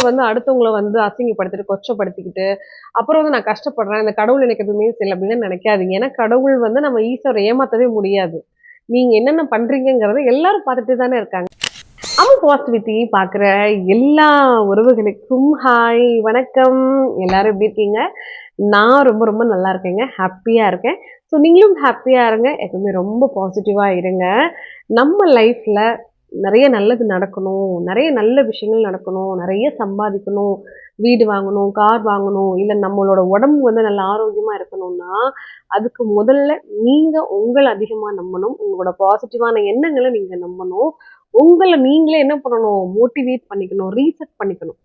வந்து அடுத்தவங்கள அசிங்கப்படுத்திட்டு, கொச்சப்படுத்திக்கிட்டு, அப்புறம் நான் கஷ்டப்படுறேன். இந்த கடவுள் எனக்கு எதுவுமே செய்யல அப்படின்னு நினைக்காதீங்க. ஏன்னா கடவுள் நம்ம ஈஸியா ஏமாத்தவே முடியாது. நீங்க என்னென்ன பண்றீங்கங்கிறத எல்லாரும் பார்த்துட்டே தானே இருக்காங்க. பாசிட்டிவிட்டி பார்க்குற எல்லா உறவுகளுக்கும் ஹாய், வணக்கம். எல்லாரும் எப்படி இருக்கீங்க? நான் ரொம்ப ரொம்ப நல்லா இருக்கேங்க. ஹாப்பியா இருக்கேன். ஸோ நீங்களும் ஹாப்பியா இருங்க. எப்பவுமே ரொம்ப பாசிட்டிவா இருங்க. நம்ம லைஃப்ல நிறைய நல்லது நடக்கணும், நிறைய நல்ல விஷயங்கள் நடக்கணும், நிறைய சம்பாதிக்கணும், வீடு வாங்கணும், கார் வாங்கணும், இல்லை நம்மளோட உடம்பு நல்ல ஆரோக்கியமா இருக்கணும்னா அதுக்கு முதல்ல நீங்க உங்களை அதிகமா நம்பணும். உங்களோட பாசிட்டிவான எண்ணங்களை நீங்க நம்பணும். உங்களை நீங்களே என்ன பண்ணணும்? மோட்டிவேட் பண்ணிக்கணும், ரீசெட் பண்ணிக்கணும்.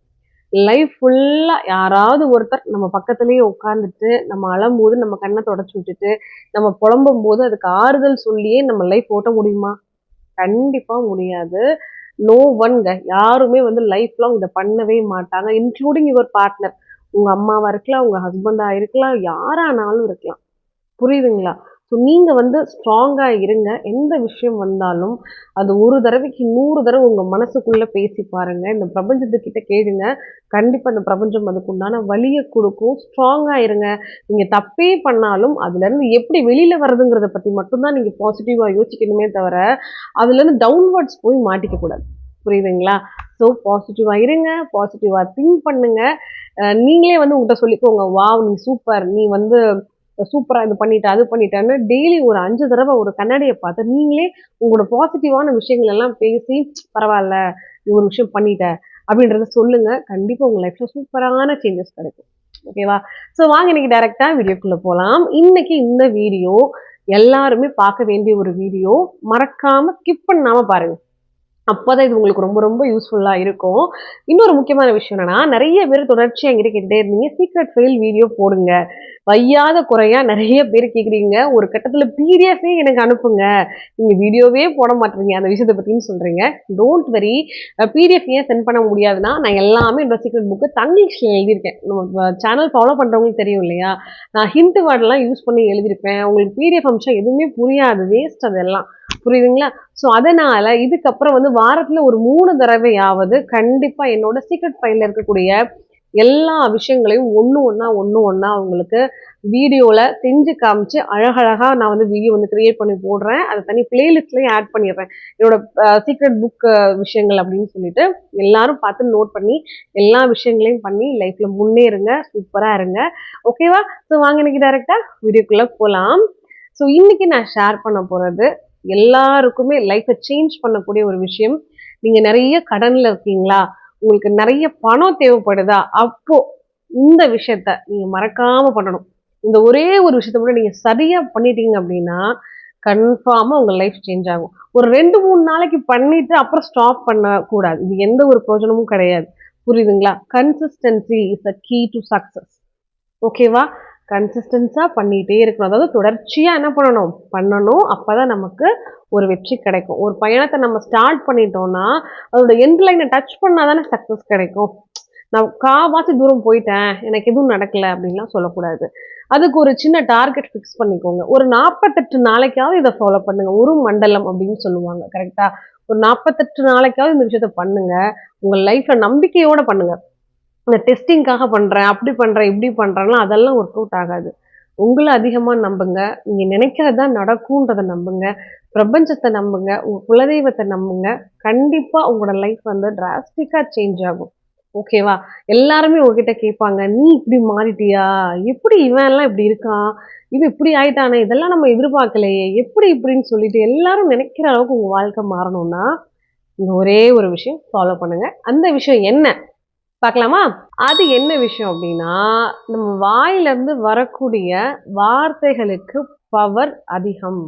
லைஃப் ஃபுல்லா யாராவது ஒருத்தர் நம்ம பக்கத்திலேயே உட்காந்துட்டு நம்ம அழும்போது நம்ம கண்ணை தொடச்சி விட்டுட்டு நம்ம புலம்பும் போது அதுக்கு ஆறுதல் சொல்லியே நம்ம லைஃப் ஓட்ட முடியுமா? கண்டிப்பா முடியாது. நோ ஒன்ங்க. யாருமே லைஃப் லாங் இதை பண்ணவே மாட்டாங்க. Including your partner. உங்க அம்மாவா இருக்கலாம், உங்க ஹஸ்பண்டா இருக்கலாம், யாரானாலும் இருக்கலாம். புரியுதுங்களா? ஸோ நீங்க ஸ்ட்ராங்கா இருங்க. எந்த விஷயம் வந்தாலும் அது ஒரு தடவைக்கு 100 தடவை உங்க மனசுக்குள்ள பேசி பாருங்க. இந்த பிரபஞ்சத்துக்கிட்ட கேளுங்க. கண்டிப்பா இந்த பிரபஞ்சம் அதுக்கு உண்டான வழியை கொடுக்கும். ஸ்ட்ராங்கா இருங்க. நீங்க தப்பே பண்ணாலும் அதுல இருந்து எப்படி வெளியில வர்றதுங்கிறத பத்தி மட்டும்தான் நீங்க பாசிட்டிவா யோசிக்கணுமே தவிர அதுல இருந்து டவுன்வர்ட்ஸ் போய் மாட்டிக்க கூடாது. புரியுதுங்களா? ஸோ பாசிட்டிவா இருங்க, பாசிட்டிவா திங்க் பண்ணுங்க. நீங்களே உங்கள்கிட்ட சொல்லிக்கோங்க, வாவ் நீ சூப்பர், நீ சூப்பரா இது பண்ணிட்ட, அது பண்ணிட்டான்னு டெய்லி ஒரு 5 தடவை ஒரு கண்ணாடியை பார்த்து நீங்களே உங்களோட பாசிட்டிவான விஷயங்கள் எல்லாம் பேசி, பரவாயில்ல நீ ஒரு விஷயம் பண்ணிட்ட அப்படின்றத சொல்லுங்க. கண்டிப்பா உங்க லைஃப்ல சூப்பரான சேஞ்சஸ் கிடைக்கும். ஓகேவா? ஸோ வாங்க இன்னைக்கு டைரக்டா வீடியோக்குள்ள போலாம். இன்னைக்கு இந்த வீடியோ எல்லாருமே பார்க்க வேண்டிய ஒரு வீடியோ. மறக்காம ஸ்கிப் பண்ணாம பாருங்க. அப்போதான் இது உங்களுக்கு ரொம்ப ரொம்ப யூஸ்ஃபுல்லா இருக்கும். இன்னொரு முக்கியமான விஷயம் என்னன்னா, நிறைய பேர் தொடர்ச்சியா என்கிட்ட கேட்டுட்டே இருந்தீங்க, சீக்ரெட் ஃபெயில் வீடியோ போடுங்க. வையாத குறையா நிறைய பேர் கேக்குறீங்க. ஒரு கட்டத்துல பிடிஎஃபே எனக்கு அனுப்புங்க, நீங்க வீடியோவே போட மாட்டீங்க, அந்த விஷயத்தை பத்தின்னு சொல்றீங்க. Don't worry. பிடிஎஃப் ஏன் சென்ட் பண்ண முடியாதுன்னா, நான் எல்லாமே என்னோட சீக்ரெட் புக்கு தங்கிலீஷ்ல எழுதியிருக்கேன். நம்ம சேனல் ஃபாலோ பண்றவங்களுக்கு தெரியும் இல்லையா? நான் ஹிண்ட் வேர்டெல்லாம் யூஸ் பண்ணி எழுதியிருப்பேன். உங்களுக்கு பிடிஎஃப் அம்சம் எதுவுமே புரியாது, வேஸ்ட் அதெல்லாம். புரியுதுங்களா? ஸோ அதனால இதுக்கப்புறம் வாரத்துல ஒரு 3 தடவையாவது கண்டிப்பா என்னோட சீக்ரெட் ஃபைல்ல இருக்கக்கூடிய எல்லா விஷயங்களையும் ஒண்ணு ஒண்ணா உங்களுக்கு வீடியோல செஞ்சு காமிச்சு அழகழகா நான் வீடியோ கிரியேட் பண்ணி போடுறேன். அதை தனி பிளேலிஸ்ட்லயும் ஆட் பண்ணிடுறேன். என்னோட சீக்ரெட் புக் விஷயங்கள் அப்படின்னு சொல்லிட்டு எல்லாரும் பார்த்து நோட் பண்ணி எல்லா விஷயங்களையும் பண்ணி லைஃப்ல முன்னேறுங்க, சூப்பரா இருங்க. ஓகேவா? ஸோ வாங்க இன்னைக்கு டைரக்டா வீடியோக்குள்ள போலாம். ஸோ இன்னைக்கு நான் ஷேர் பண்ண போறது எல்லாருக்குமே லைஃப்பை சேஞ்ச் பண்ணக்கூடிய ஒரு விஷயம். நீங்க நிறைய கடன்ல இருக்கீங்களா? உங்களுக்கு நிறைய பணம் தேவைப்படுதா? அப்போ இந்த விஷயத்த நீங்க மறக்காம பண்ணணும். இந்த ஒரே ஒரு விஷயத்த மட்டும் நீங்க சரியா பண்ணிட்டீங்க அப்படின்னா கன்ஃபார்மா உங்க லைஃப் சேஞ்ச் ஆகும். ஒரு 2-3 நாளைக்கு பண்ணிட்டு அப்புறம் ஸ்டாப் பண்ண கூடாது. இது எந்த ஒரு பிரயோஜனமும் கிடையாது. புரியுதுங்களா? Consistency is a key to success. ஓகேவா? கன்சிஸ்டன்ஸா பண்ணிட்டே இருக்கணும். அதாவது தொடர்ச்சியா என்ன பண்ணணும். அப்பதான் நமக்கு ஒரு வெற்றி கிடைக்கும். ஒரு பயணத்தை நம்ம ஸ்டார்ட் பண்ணிட்டோம்னா அதோட எண்ட் லைனை டச் பண்ணாதானே சக்சஸ் கிடைக்கும். நான் காவாசி தூரம் போயிட்டேன், எனக்கு எதுவும் நடக்கல அப்படின்லாம் சொல்லக்கூடாது. அதுக்கு ஒரு சின்ன டார்கெட் ஃபிக்ஸ் பண்ணிக்கோங்க. ஒரு 48 நாளைக்காவது இதை ஃபாலோ பண்ணுங்க. ஒரு மண்டலம் அப்படின்னு சொல்லுவாங்க. கரெக்டா? ஒரு 48 நாளைக்காவது இந்த விஷயத்த பண்ணுங்க. உங்க லைஃப்ல நம்பிக்கையோட பண்ணுங்க. இந்த டெஸ்டிங்காக பண்றேன், அப்படி பண்றேன், இப்படி பண்றேன்லாம் அதெல்லாம் ஒர்க் அவுட் ஆகாது. உங்களை அதிகமா நம்புங்க. நீங்க நினைக்கிறது தான் நடக்கும்ன்றத நம்புங்க. பிரபஞ்சத்தை நம்புங்க. உங்க குலதெய்வத்தை நம்புங்க. கண்டிப்பா உங்களோட லைஃப் டிராஸ்டிக்கா சேஞ்ச் ஆகும். ஓகேவா? எல்லாருமே உங்ககிட்ட கேட்பாங்க, நீ இப்படி மாறிட்டியா? எப்படி இவன் எல்லாம் இப்படி இருக்கான்? இவன் இப்படி ஆயிட்டானே, இதெல்லாம் நம்ம எதிர்பார்க்கலையே, எப்படி இப்படின்னு சொல்லிட்டு எல்லாரும் நினைக்கிற அளவுக்கு உங்க வாழ்க்கை மாறணும்னா இந்த ஒரே ஒரு விஷயம் ஃபாலோ பண்ணுங்க. அந்த விஷயம் என்ன பார்க்கலாமா? அது என்ன விஷயம் அப்படின்னா, நம்ம வாயிலிருந்து வரக்கூடிய வார்த்தைகளுக்கு பவர் அதிகம்.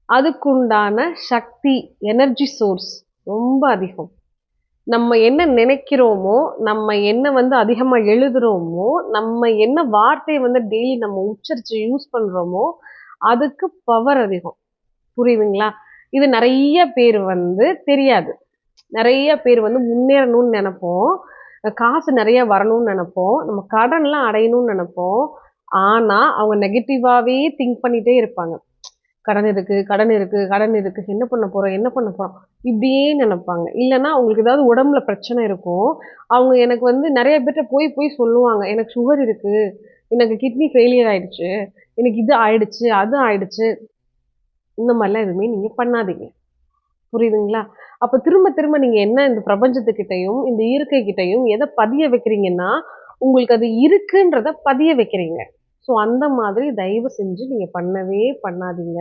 அதுக்குண்டான சக்தி, எனர்ஜி சோர்ஸ் ரொம்ப அதிகம். நம்ம என்ன நினைக்கிறோமோ, நம்ம என்ன அதிகமா எழுதுறோமோ, நம்ம என்ன வார்த்தையை டெய்லி நம்ம உச்சரிச்சு யூஸ் பண்றோமோ, அதுக்கு பவர் அதிகம். புரியுதுங்களா? இது நிறைய பேர் தெரியாது. நிறைய பேர் முன்னேறணும்னு நினைப்போம். காசு நிறைய வரணும்னு நினைப்போம். நம்ம கடன்லாம் அடையணும்னு நினைப்போம். ஆனா அவங்க நெகட்டிவாவே திங்க் பண்ணிட்டே இருப்பாங்க. கடன் இருக்கு, கடன் இருக்கு, கடன் இருக்கு. என்ன பண்ண போறோம்? என்ன பண்ண போறோம்? இப்படியே நெனைப்பாங்க. இல்லன்னா அவங்களுக்கு ஏதாவது உடம்புல பிரச்சனை இருக்கும். அவங்க எனக்கு வந்து நெறைய பேர்ட்ட போய் போய் சொல்லுவாங்க. எனக்கு சுகர் இருக்கு. எனக்கு கிட்னி ஃபெயிலியர் ஆயிடுச்சு. எனக்கு இது ஆயிடுச்சு, அது ஆயிடுச்சு. இந்த மாரிலாம் எதுவுமே நீங்க பண்ணாதீங்க. புரியுதுங்களா? அப்ப திரும்ப திரும்ப நீங்க என்ன இந்த பிரபஞ்சத்துக்கிட்டயும், இந்த இயற்கை கிட்டயும் எத பதிய வைக்கிறீங்கன்னா, உங்களுக்கு அது இருக்குன்றத பதிய வைக்கிறீங்க. ஸோ அந்த மாதிரி தயவு செஞ்சு நீங்க பண்ணவே பண்ணாதீங்க.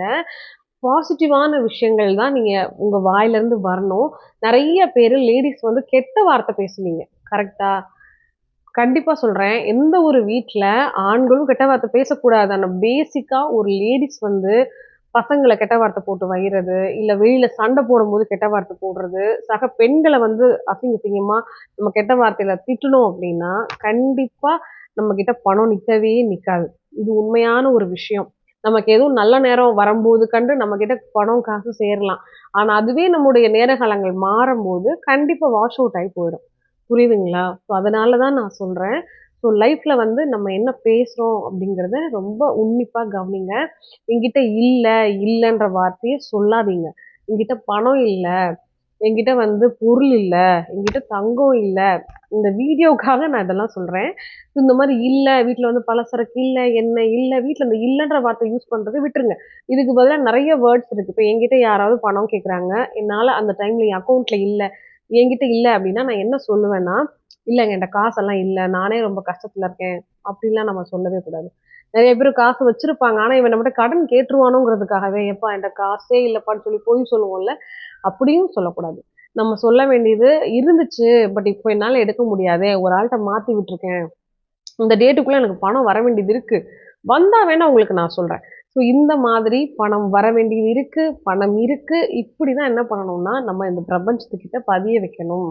பாசிட்டிவான விஷயங்கள் தான் நீங்க உங்க வாயிலருந்து வரணும். நெறைய பேரு லேடீஸ் வந்து கெட்ட வார்த்தை பேசுவீங்க. கரெக்ட்டா? கண்டிப்பா சொல்றேன். எந்த ஒரு வீட்ல ஆண்களும் கெட்ட வார்த்தை பேசக்கூடாது. ஆனா பேசிக்கா ஒரு லேடீஸ் வந்து பசங்கள கெட்ட வார்த்தை போட்டு வையிறது, இல்ல வெளியில சண்டை போடும்போது கெட்ட வார்த்தை போடுறது, சக பெண்கள வந்து அசிங்கமா நம்ம கெட்ட வார்த்தையில திட்டுனோம் அப்டின்னா, கண்டிப்பா நம்மகிட்ட பணம் நிக்கவே நிக்காது. இது உண்மையான ஒரு விஷயம். நமக்கு எதுவும் நல்ல நேரம் வரும்போது கண்டு நம்மகிட்ட பணம், காசு சேரலாம். ஆனா அதுவே நம்முடைய நேர காலங்கள் மாறும்போது கண்டிப்பா வாஷ் அவுட் ஆயி போயிடும். புரியுதுங்களா? ஸோ அதனால தான் நான் சொல்றேன். ஸோ லைஃப்ல வந்து நம்ம என்ன பேசுறோம் அப்படிங்கிறத ரொம்ப உன்னிப்பா கவனிங்க. என்கிட்ட இல்ல, இல்லன்ற வார்த்தைய சொல்லாதீங்க. என்கிட்ட பணம் இல்ல, என்கிட்ட வந்து பொருள் இல்ல, என்கிட்ட தங்கம் இல்ல. இந்த வீடியோக்காக நான் இதெல்லாம் சொல்றேன். இந்த மாரி இல்ல, வீட்ல வந்து பலசரக்கு இல்ல, எண்ணெய் இல்ல, வீட்ல இந்த இல்லன்ற வார்த்தை யூஸ் பண்றத விட்டுருங்க. இதுக்கு பதிலா நெறைய வேர்ட்ஸ் இருக்கு. இப்ப என்கிட்ட யாராவது பணம் கேட்குறாங்க. என்னால அந்த டைம்ல என் அக்கவுண்ட்ல இல்ல. என்கிட்ட இல்ல அப்டின்னா, நான் என்ன சொல்லுவேன்னா, "இல்லங்க என்ட்ட காசெல்லாம் இல்ல. நானே ரொம்ப கஷ்டத்துல இருக்கேன்." அப்டிலாம் நம்ம சொல்லவே கூடாது. நெறைய பேரு காசு வச்சிருப்பாங்க. ஆனா, இவன் நம்மட்ட கடன் கேட்டுருவானோங்கிறதுக்காகவே, "எப்பா என்ட்ட காசே இல்லப்பான்னு" சொல்லி பொய் சொல்லுவோம்ல. அப்படியும் சொல்லக்கூடாது. நம்ம சொல்ல வேண்டியது, "இருந்துச்சு. பட் இப்ப என்னால எடுக்க முடியாதே. ஒரு ஆள்ட்ட மாத்தி விட்டுருக்கேன். இந்த டேட்டுக்குள்ள எனக்கு பணம் வர வேண்டியது இருக்கு. வந்தா வேணா உங்களுக்கு நான் சொல்றேன்." ஸோ இந்த மாதிரி பணம் வர வேண்டியது இருக்கு, பணம் இருக்கு. இப்படிதான் என்ன பண்ணணும்னா, நம்ம இந்த பிரபஞ்சத்துக்கிட்ட பதிய வைக்கணும்.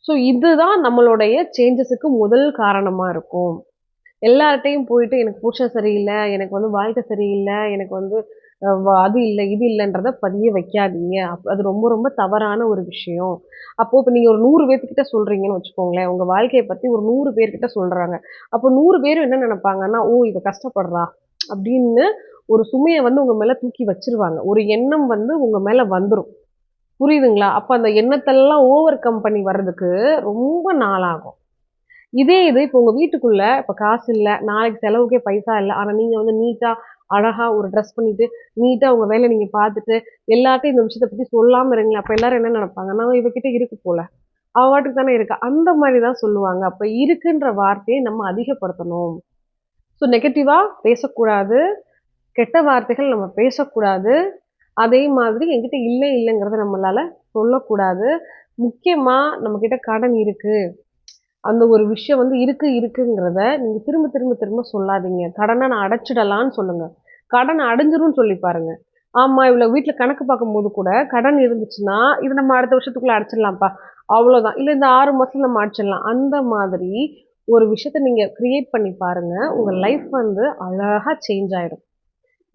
ஸோ இதுதான் நம்மளுடைய சேஞ்சஸுக்கு முதல் காரணமா இருக்கும். எல்லார்ட்டயும் போயிட்டு எனக்கு புருஷன் சரியில்ல, எனக்கு வந்து வாழ்க்கை சரியில்ல, எனக்கு வந்து அது இல்ல, இது இல்லன்றத பதிய வைக்காதீங்க. அது ரொம்ப ரொம்ப தவறான ஒரு விஷயம். அப்போ இப்ப நீங்க ஒரு 100 பேத்துக்கிட்ட சொல்றீங்கன்னு வச்சுக்கோங்களேன். உங்க வாழ்க்கைய பத்தி ஒரு 100 பேர்கிட்ட சொல்றாங்க. அப்போ 100 பேரும் என்ன நெனைப்பாங்கன்னா, "ஓ! இவ கஷ்டப்படுறா" அப்படின்னு ஒரு சுமைய வந்து உங்க மேல தூக்கி வச்சுருவாங்க. ஒரு எண்ணம் வந்து உங்க மேல வந்துரும். புரியுதுங்களா? அப்ப அந்த எண்ணத்தெல்லாம் ஓவர் கம் பண்ணி வர்றதுக்கு ரொம்ப நாளாகும். இதே இது இப்ப உங்க வீட்டுக்குள்ள இப்ப காசு இல்ல, நாளைக்கு செலவுக்கே பைசா இல்ல. ஆனா நீங்க வந்து நீட்டா, அழகா ஒரு ட்ரெஸ் பண்ணிட்டு, நீட்டா உங்க வேலைய நீங்க பார்த்துட்டு, எல்லார்ட்டயும் இந்த விஷயத்த பத்தி சொல்லாம இருங்களேன். அப்ப எல்லாரும் என்ன நெனைப்பாங்கன்னா, இவ கிட்ட இருக்கு போல. அவ பாட்டுக்கு தானே இருக்கா. அந்த மாரி தான் சொல்லுவாங்க. அப்ப இருக்குன்ற வார்த்தைய நம்ம அதிகப்படுத்தணும். ஸோ நெகட்டிவா பேசக்கூடாது. கெட்ட வார்த்தைகள் நம்ம பேசக்கூடாது. அதே மாதிரி என்கிட்ட இல்ல இல்லங்கிறத நம்மளால சொல்லக்கூடாது. முக்கியமா நம்மகிட்ட கடன் இருக்கு. அந்த ஒரு விஷயம் வந்து இருக்குங்கிறத நீங்க திரும்ப திரும்ப திரும்ப சொல்லாதீங்க. கடன நான் அடைச்சிடலான்னு சொல்லுங்க. கடன் அடைஞ்சிரும்னு சொல்லி பாருங்க. ஆமா, இவ்வளோ வீட்ல கணக்கு பார்க்கும்போது கூட கடன் இருந்துச்சுன்னா, இது நம்ம அடுத்த வருஷத்துக்குள்ள அடைச்சிடலாம்ப்பா. அவ்வளோதான். இல்ல இந்த 6 மாசத்துல நம்ம அடைச்சிடலாம். அந்த மாதிரி ஒரு விஷயத்த நீங்க கிரியேட் பண்ணி பாருங்க. உங்க லைஃப் வந்து அழகா சேஞ்ச் ஆயிடும்.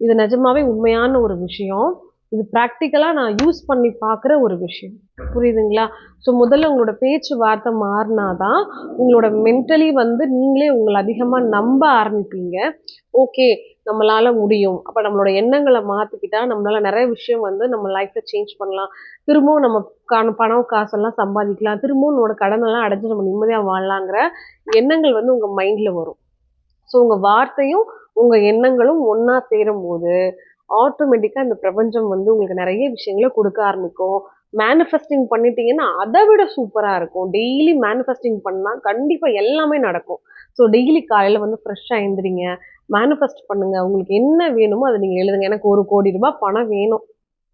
இது நிஜமாவே உண்மையான ஒரு விஷயம். இது பிராக்டிகலா நான் யூஸ் பண்ணி பார்க்குற ஒரு விஷயம். புரியுதுங்களா? ஸோ முதல்ல உங்களோட பேச்சு வார்த்தை மாறுனா தான், உங்களோட மென்டலி வந்து நீங்களே உங்கள அதிகமா நம்ப ஆரம்பிப்பீங்க. ஓகே, நம்மளால முடியும். அப்ப நம்மளோட எண்ணங்கள மாத்திக்கிட்டா, நம்மளால நெறைய விஷயம் வந்து நம்ம லைஃப்ல சேஞ்ச் பண்ணலாம். திரும்பவும் நம்ம பணம், காசெல்லாம் சம்பாதிக்கலாம். திரும்பவும் நம்மளோட கடனெல்லாம் அடைஞ்சு நம்ம நிம்மதியா வாழலாங்கிற எண்ணங்கள் வந்து உங்க மைண்ட்ல வரும். ஸோ உங்க வார்த்தையும், உங்க எண்ணங்களும் ஒண்ணா சேரும்போது, ஆட்டோமேட்டிக்கா இந்த பிரபஞ்சம் வந்து உங்களுக்கு நெறைய விஷயங்கள குடுக்க ஆரம்பிக்கும். மேனிஃபெஸ்டிங் பண்ணிட்டீங்கன்னா, அத விட சூப்பரா இருக்கும். டெய்லி மேனிஃபெஸ்டிங் பண்ணா கண்டிப்பா எல்லாமே நடக்கும். ஸோ டெய்லி காலையில வந்து ஃப்ரெஷ்ஷா எந்திரிங்க. மேனிஃபெஸ்ட் பண்ணுங்க. உங்களுக்கு என்ன வேணுமோ அத நீங்க எழுதுங்க. எனக்கு ₹1,00,00,000 பணம் வேணும்.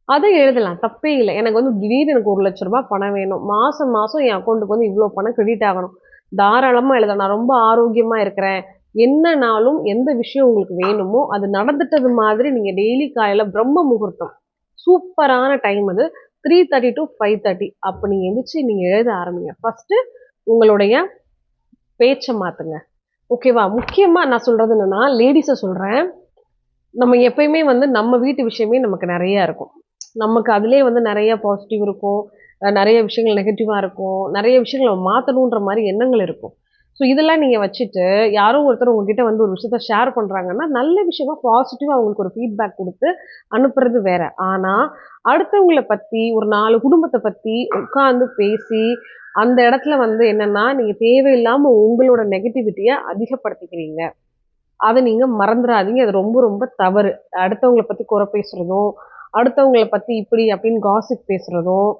அத எழுதலாம். தப்பே இல்ல. எனக்கு வந்து திடீர்னு எனக்கு ₹1,00,000 பணம் வேணும். மாசம் மாசம் என் அக்கவுண்ட்டுக்கு வந்து இவ்ளோ பணம் கிரெடிட் ஆகணும். தாராளமா எழுதலாம். நான் ரொம்ப ஆரோக்கியமா இருக்கிறேன். என்னனாலும் எந்த விஷயம் உங்களுக்கு வேணுமோ, அது நடந்துட்டது மாதிரி நீங்க டெய்லி காலையில பிரம்ம முகூர்த்தம். சூப்பரான டைம் அது. 3:30 டூ 5:30 அப்ப நீங்க எந்திரிச்சு நீங்க எழுத ஆரம்பிங்க. ஃபர்ஸ்ட்டு உங்களுடைய பேச்ச மாத்துங்க. ஓகேவா? முக்கியமா நான் சொல்றது என்னன்னா, லேடீஸ சொல்றேன். நம்ம எப்பயுமே வந்து நம்ம வீட்டு விஷயமே நமக்கு நெறைய இருக்கும். நமக்கு அதிலயே வந்து நெறைய பாசிட்டிவ் இருக்கும். நெறைய விஷயங்கள் நெகட்டிவா இருக்கும். நெறைய விஷயங்கள நம்ம மாத்தணுன்ற மாரி எண்ணங்கள் இருக்கும். ஸோ இதெல்லாம் நீங்க வச்சுட்டு, யாரோ ஒருத்தர் உங்ககிட்ட வந்து ஒரு விஷயத்த ஷேர் பண்றாங்கன்னா, நல்ல விஷயமா பாசிட்டிவா அவங்களுக்கு ஒரு ஃபீட்பேக் குடுத்து அனுப்புறது வேற. ஆனா, அடுத்தவங்கள பத்தி ஒரு 4 குடும்பத்த பத்தி உட்கார்ந்து பேசி, அந்த இடத்துல வந்து என்னன்னா, நீங்க தேவையில்லாம உங்களோட நெகட்டிவிட்டிய அதிகப்படுத்திக்கிறீங்க. அத நீங்க மறந்துறாதீங்க. அது ரொம்ப ரொம்ப தவறு. அடுத்தவங்கள பத்தி குறை பேசுறதும், அடுத்தவங்கள பத்தி இப்படி அப்படின்னு காசிப் பேசுறதும்,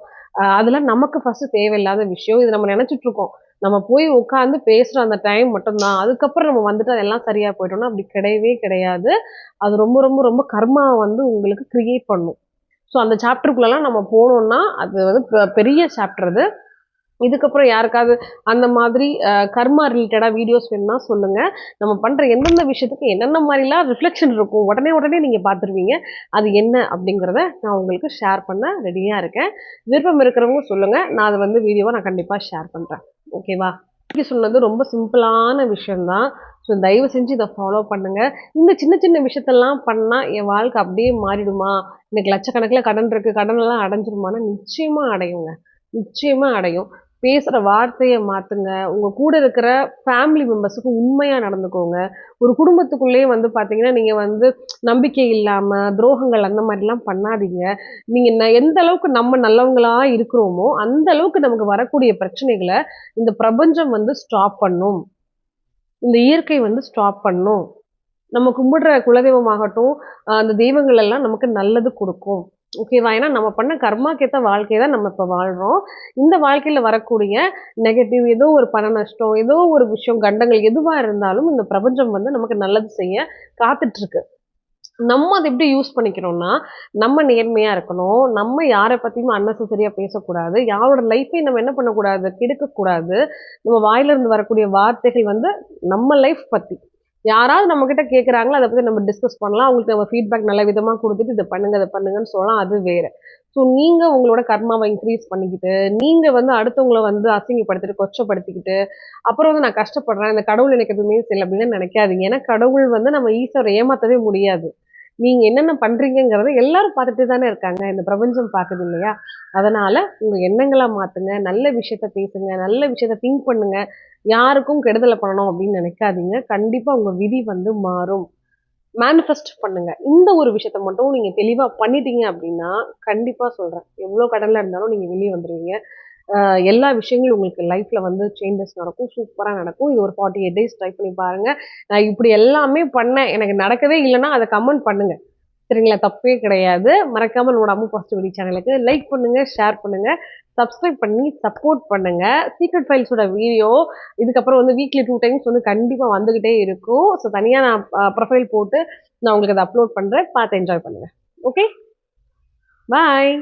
அதெல்லாம் நமக்கு ஃபர்ஸ்ட்டு தேவையில்லாத விஷயம். இது நம்ம நெனச்சுட்டு இருக்கோம். நம்ம போய் உட்கார்ந்து பேசுற அந்த டைம் மட்டும் தான். அதுக்கப்புறம் நம்ம வந்துட்டு அதெல்லாம் சரியா போயிட்டோம்னா, அப்படி கிடையவே கிடையாது. அது ரொம்ப ரொம்ப ரொம்ப கர்மாவ வந்து உங்களுக்கு கிரியேட் பண்ணும். ஸோ அந்த சாப்டருக்குள்ளலாம் நம்ம போனோம்னா, அது வந்து பெரிய சாப்டர் அது. இதுக்கப்புறம் யாருக்காவது அந்த மாதிரி கர்மா ரிலேட்டடா வீடியோஸ் வேணும்னா சொல்லுங்க. நம்ம பண்ற எந்தெந்த விஷயத்துக்கு என்னென்ன மாரிலாம் ரிஃப்ளெக்ஷன் இருக்கும். உடனே உடனே நீங்க பார்த்துருவீங்க. அது என்ன அப்படிங்கிறத நான் உங்களுக்கு ஷேர் பண்ண ரெடியா இருக்கேன். விருப்பம் இருக்கிறவங்க சொல்லுங்க. நான் அத வந்து வீடியோவா நான் கண்டிப்பா ஷேர் பண்றேன். ஓகேவா? இன்னைக்கு சொன்னது ரொம்ப சிம்பிளான விஷயம் தான். ஸோ தயவு செஞ்சு இத ஃபாலோ பண்ணுங்க. இந்த சின்ன சின்ன விஷயத்தெல்லாம் பண்ணா என் வாழ்க்கை அப்படியே மாறிடுமா? எனக்கு லட்சக்கணக்கில கடன் இருக்கு. கடனெல்லாம் அடைஞ்சிருமான்னா நிச்சயமா அடையுங்க. நிச்சயமா அடையும். பேசுற வார்த்தைய மாத்துங்க. உங்க கூட இருக்கிற ஃபேமிலி மெம்பர்ஸுக்கு உண்மையா நடந்துக்கோங்க. ஒரு குடும்பத்துக்குள்ளேயே வந்து பார்த்தீங்கன்னா, நீங்க வந்து நம்பிக்கை இல்லாம, துரோகங்கள் அந்த மாரிலாம் பண்ணாதீங்க. நீங்க எந்த அளவுக்கு நம்ம நல்லவங்களா இருக்கிறோமோ, அந்த அளவுக்கு நமக்கு வரக்கூடிய பிரச்சனைகள இந்த பிரபஞ்சம் வந்து ஸ்டாப் பண்ணும். இந்த இயற்கை வந்து ஸ்டாப் பண்ணும். நம்ம கும்பிடுற குலதெய்வமாகட்டும், அந்த தெய்வங்கள் எல்லாம் நமக்கு நல்லது குடுக்கும். ஓகேவா? ஏன்னா நம்ம பண்ண கர்மாக்கு ஏத்த வாழ்க்கைய தான் நம்ம இப்ப வாழ்றோம். இந்த வாழ்க்கையில வரக்கூடிய நெகட்டிவ் ஏதோ ஒரு பண நஷ்டம், ஏதோ ஒரு விஷயம், கண்டங்கள் எதுவா இருந்தாலும் இந்த பிரபஞ்சம் வந்து நமக்கு நல்லது செய்ய காத்துட்டு இருக்கு. நம்ம அத எப்படி யூஸ் பண்ணிக்கிறோம்னா, நம்ம நேர்மையா இருக்கணும். நம்ம யார பத்தியும் அன்னெசசரியா பேசக்கூடாது. யாரோட லைஃப்பையும் நம்ம என்ன பண்ணக்கூடாது, கெடுக்கக்கூடாது. நம்ம வாயிலிருந்து வரக்கூடிய வார்த்தைகள் வந்து நம்ம லைஃப் பத்தி. யாராவது நம்மகிட்ட கேட்குறாங்களோ, அத பத்தி நம்ம டிஸ்கஸ் பண்ணலாம். அவங்களுக்கு நம்ம ஃபீட்பேக் நல்ல விதமா குடுத்துட்டு, இத பண்ணுங்க, இத பண்ணுங்கன்னு சொல்லலாம். அது வேற. ஸோ நீங்க உங்களோட கர்மாவ இன்க்ரீஸ் பண்ணிக்கிட்டு, நீங்க வந்து அடுத்தவங்கள வந்து அசிங்கப்படுத்திட்டு, கொச்சப்படுத்திக்கிட்டு, அப்புறம் வந்து நான் கஷ்டப்படுறேன். இந்த கடவுள் எனக்கு எதுவுமே செய்யல அப்படின்னு நெனைக்காதீங்க. ஏன்னா கடவுள் வந்து நம்ம ஈஸியா ஏமாத்தவே முடியாது. நீங்க என்னென்ன பண்றீங்கங்கிறத எல்லாரும் பார்த்துட்டே தானே இருக்காங்க. இந்த பிரபஞ்சம் பாக்குது இல்லையா? அதனால உங்க எண்ணங்கள மாத்துங்க. நல்ல விஷயத்த பேசுங்க. நல்ல விஷயத்த திங்க் பண்ணுங்க. யாருக்கும் கெடுதல பண்ணணும் அப்படின்னு நினைக்காதீங்க. கண்டிப்பா உங்க விதி வந்து மாறும். மேனிஃபெஸ்ட் பண்ணுங்க. இந்த ஒரு விஷயத்த மட்டும் நீங்க தெளிவா பண்ணிட்டீங்க அப்படின்னா, கண்டிப்பா சொல்றேன். எவ்ளோ கடன்ல இருந்தாலும் நீங்க வெளிய வந்துருவீங்க. எல்லா விஷயங்களும் உங்களுக்கு லைஃப்ல வந்து சேஞ்சஸ் நடக்கும். சூப்பரா நடக்கும். இது ஒரு 48 டேஸ் ட்ரை பண்ணி பாருங்க. நான் இப்படி எல்லாமே பண்ணேன். எனக்கு நடக்கவே இல்லன்னா, அத கமெண்ட் பண்ணுங்க. சரிங்களா? தப்பே கிடையாது. மறக்காம நம்மளோட அம்மு பாசிட்டிவிட்டி சேனலுக்கு லைக் பண்ணுங்க, ஷேர் பண்ணுங்க, சப்ஸ்கிரைப் பண்ணி சப்போர்ட் பண்ணுங்க. சீக்ரெட் ஃபைல்ஸோட வீடியோ இதுக்கப்புறம் வந்து வீக்லி 2 டைம்ஸ் வந்து கண்டிப்பா வந்துகிட்டே இருக்கும். ஸோ தனியா நான் ப்ரொஃபைல் போட்டு நான் உங்களுக்கு அத அப்லோட் பண்றேன். பார்த்து என்ஜாய் பண்ணுங்க. ஓகே? பாய்.